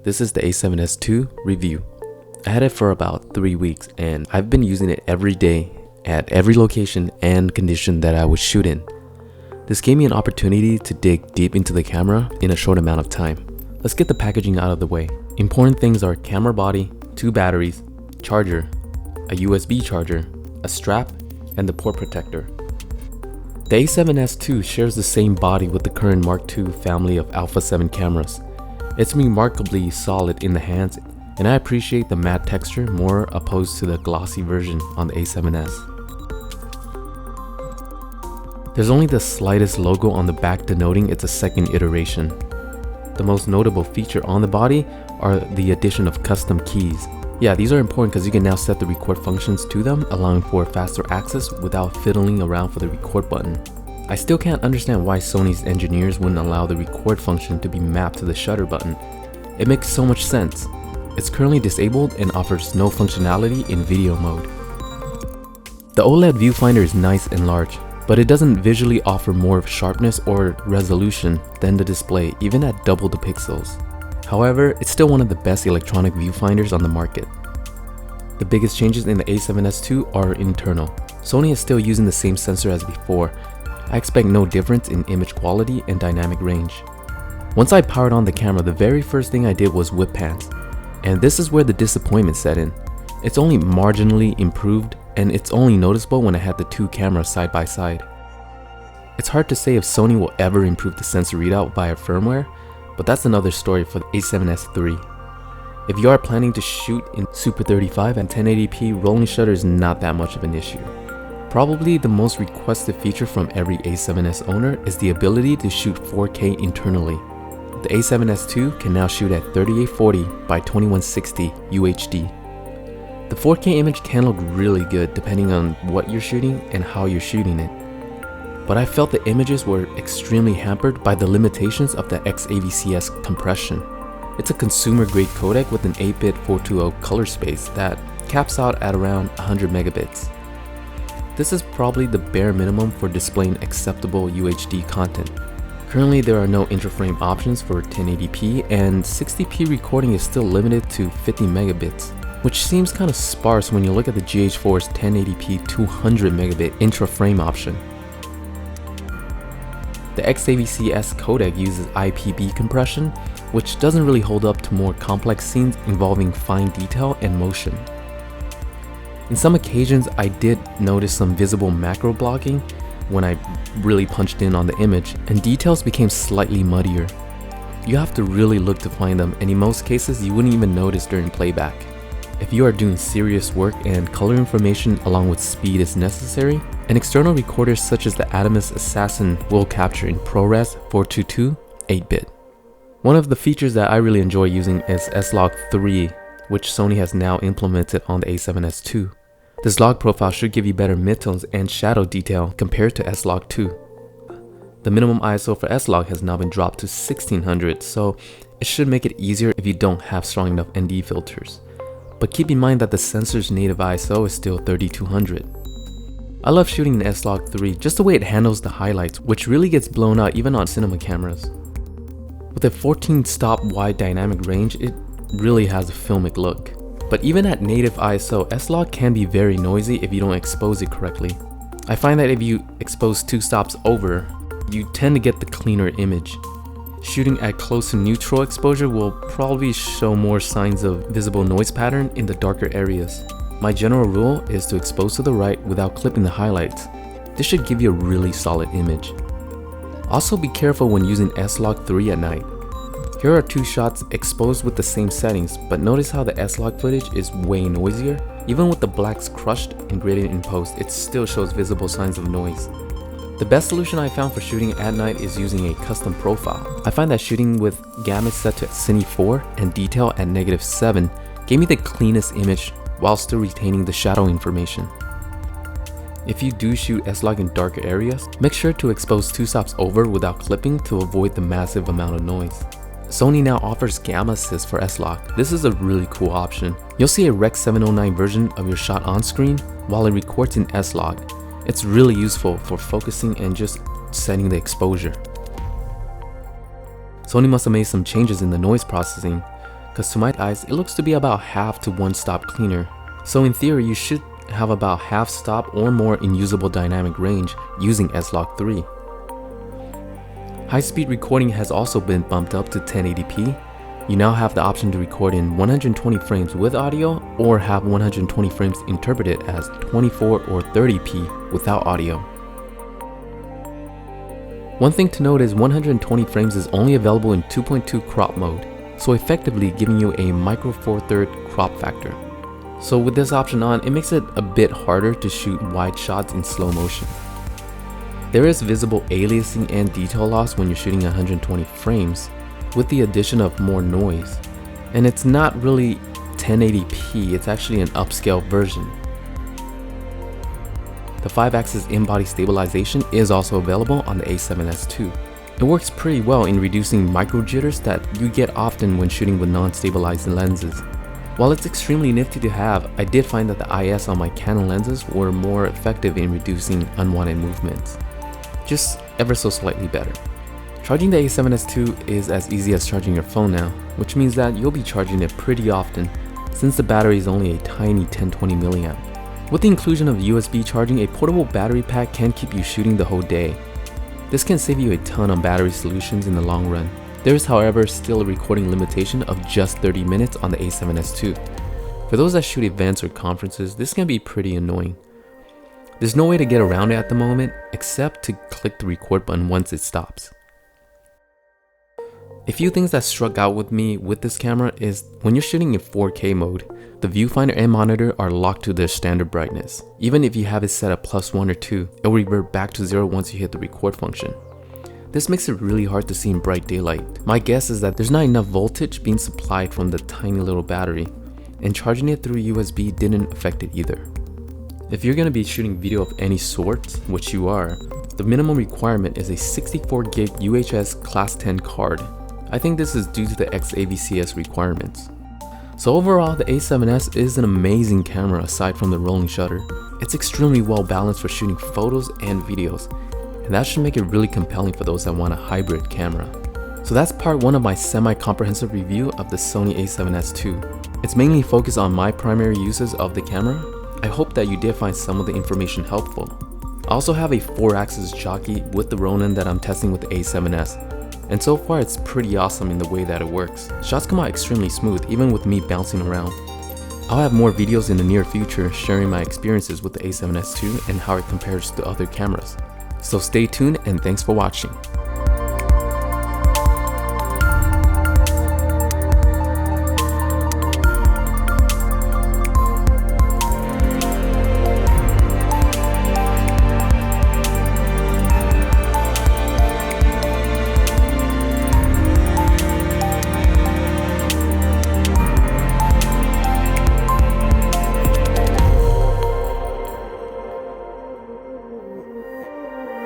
This is the a7S II review. I had it for about 3 weeks and I've been using it every day at every location and condition that I would shoot in. This gave me an opportunity to dig deep into the camera in a short amount of time. Let's get the packaging out of the way. Important things are camera body, 2 batteries, charger, a USB charger, a strap, and the port protector. The a7S II shares the same body with the current Mark II family of Alpha 7 cameras. It's remarkably solid in the hands, and I appreciate the matte texture more opposed to the glossy version on the a7S. There's only the slightest logo on the back denoting it's a second iteration. The most notable feature on the body are the addition of custom keys. Yeah, these are important because you can now set the record functions to them, allowing for faster access without fiddling around for the record button. I still can't understand why Sony's engineers wouldn't allow the record function to be mapped to the shutter button. It makes so much sense. It's currently disabled and offers no functionality in video mode. The OLED viewfinder is nice and large, but it doesn't visually offer more sharpness or resolution than the display, even at double the pixels. However, it's still one of the best electronic viewfinders on the market. The biggest changes in the a7S II are internal. Sony is still using the same sensor as before. I expect no difference in image quality and dynamic range. Once I powered on the camera, the very first thing I did was whip pans. And this is where the disappointment set in. It's only marginally improved, and it's only noticeable when I had the 2 cameras side by side. It's hard to say if Sony will ever improve the sensor readout via firmware, but that's another story for the a7S III. If you are planning to shoot in Super 35 and 1080p, rolling shutter is not that much of an issue. Probably the most requested feature from every a7S owner is the ability to shoot 4K internally. The a7S II can now shoot at 3840 by 2160 UHD. The 4K image can look really good depending on what you're shooting and how you're shooting it. But I felt the images were extremely hampered by the limitations of the XAVCS compression. It's a consumer-grade codec with an 8-bit 420 color space that caps out at around 100 megabits. This is probably the bare minimum for displaying acceptable UHD content. Currently, there are no intraframe options for 1080p, and 60p recording is still limited to 50 megabits, which seems kind of sparse when you look at the GH4's 1080p 200 megabit intraframe option. The XAVCS codec uses IPB compression, which doesn't really hold up to more complex scenes involving fine detail and motion. In some occasions, I did notice some visible macro blocking when I really punched in on the image, and details became slightly muddier. You have to really look to find them, and in most cases, you wouldn't even notice during playback. If you are doing serious work and color information along with speed is necessary, an external recorder such as the Atomos Assassin will capture in ProRes 422 8-bit. One of the features that I really enjoy using is S-Log 3, which Sony has now implemented on the a7S II. This log profile should give you better midtones and shadow detail compared to S-Log 2. The minimum ISO for S-Log has now been dropped to 1600, so it should make it easier if you don't have strong enough ND filters. But keep in mind that the sensor's native ISO is still 3200. I love shooting in S-Log 3 just the way it handles the highlights, which really gets blown out even on cinema cameras. With a 14-stop wide dynamic range, it really has a filmic look. But even at native ISO, S-Log can be very noisy if you don't expose it correctly. I find that if you expose 2 stops over, you tend to get the cleaner image. Shooting at close to neutral exposure will probably show more signs of visible noise pattern in the darker areas. My general rule is to expose to the right without clipping the highlights. This should give you a really solid image. Also be careful when using S-Log 3 at night. Here are 2 shots exposed with the same settings, but notice how the S-Log footage is way noisier. Even with the blacks crushed and graded in post, it still shows visible signs of noise. The best solution I found for shooting at night is using a custom profile. I find that shooting with gamut set to Cine 4 and detail at -7 gave me the cleanest image while still retaining the shadow information. If you do shoot S-Log in darker areas, make sure to expose 2 stops over without clipping to avoid the massive amount of noise. Sony now offers Gamma Assist for S-Log. This is a really cool option. You'll see a Rec 709 version of your shot on screen while it records in S-Log. It's really useful for focusing and just setting the exposure. Sony must have made some changes in the noise processing. cause to my eyes, it looks to be about half to one stop cleaner. So in theory, you should have about half stop or more in usable dynamic range using S-Log 3. High-speed recording has also been bumped up to 1080p. You now have the option to record in 120 frames with audio or have 120 frames interpreted as 24 or 30p without audio. One thing to note is 120 frames is only available in 2.2 crop mode, so effectively giving you a micro four third crop factor. So with this option on, it makes it a bit harder to shoot wide shots in slow motion. There is visible aliasing and detail loss when you're shooting 120 frames, with the addition of more noise. And it's not really 1080p, it's actually an upscale version. The 5-axis in-body stabilization is also available on the A7S II. It works pretty well in reducing micro jitters that you get often when shooting with non-stabilized lenses. While it's extremely nifty to have, I did find that the IS on my Canon lenses were more effective in reducing unwanted movements. Just ever so slightly better. Charging the A7S II is as easy as charging your phone now, which means that you'll be charging it pretty often since the battery is only a tiny 1020 mAh. With the inclusion of USB charging, a portable battery pack can keep you shooting the whole day. This can save you a ton on battery solutions in the long run. There is, however, still a recording limitation of just 30 minutes on the A7S II. For those that shoot events or conferences, this can be pretty annoying. There's no way to get around it at the moment except to click the record button once it stops. A few things that struck out with me with this camera is when you're shooting in 4K mode, the viewfinder and monitor are locked to their standard brightness. Even if you have it set at +1 or 2, it will revert back to 0 once you hit the record function. This makes it really hard to see in bright daylight. My guess is that there's not enough voltage being supplied from the tiny little battery, and charging it through USB didn't affect it either. If you're going to be shooting video of any sort, which you are, the minimum requirement is a 64GB UHS Class 10 card. I think this is due to the XAVCS requirements. So overall, the A7S is an amazing camera aside from the rolling shutter. It's extremely well balanced for shooting photos and videos, and that should make it really compelling for those that want a hybrid camera. So that's part 1 of my semi-comprehensive review of the Sony A7S II. It's mainly focused on my primary uses of the camera. I hope that you did find some of the information helpful. I also have a 4-axis jockey with the Ronin that I'm testing with the A7S. And so far it's pretty awesome in the way that it works. Shots come out extremely smooth even with me bouncing around. I'll have more videos in the near future sharing my experiences with the A7S II and how it compares to other cameras. So stay tuned and thanks for watching.